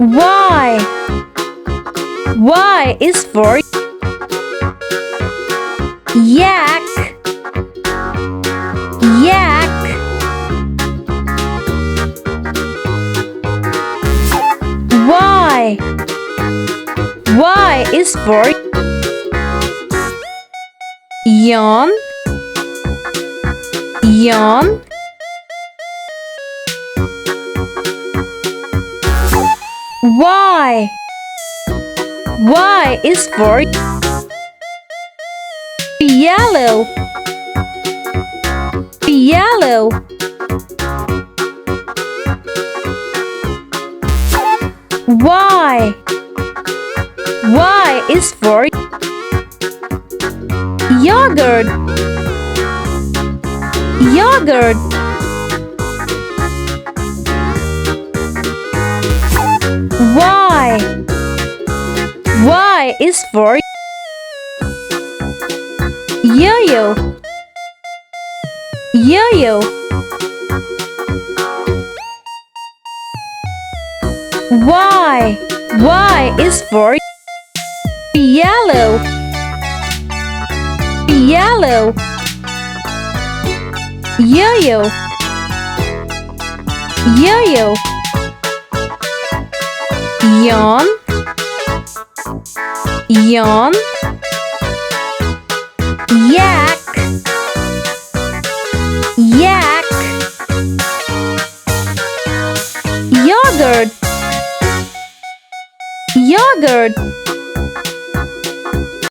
Y. Y is for yak. Yak. Y. Y is for yawn. Yawn. Y. Y is for yellow. Yellow. Y. Y is for yogurt. Yogurt. Y. Y is for yo-yo. Yo-yo. Y. Y is for yellow. Yellow. Yo-yo. Yo-yo. Yawn. Yawn. Yak. Yak. Yogurt. Yogurt.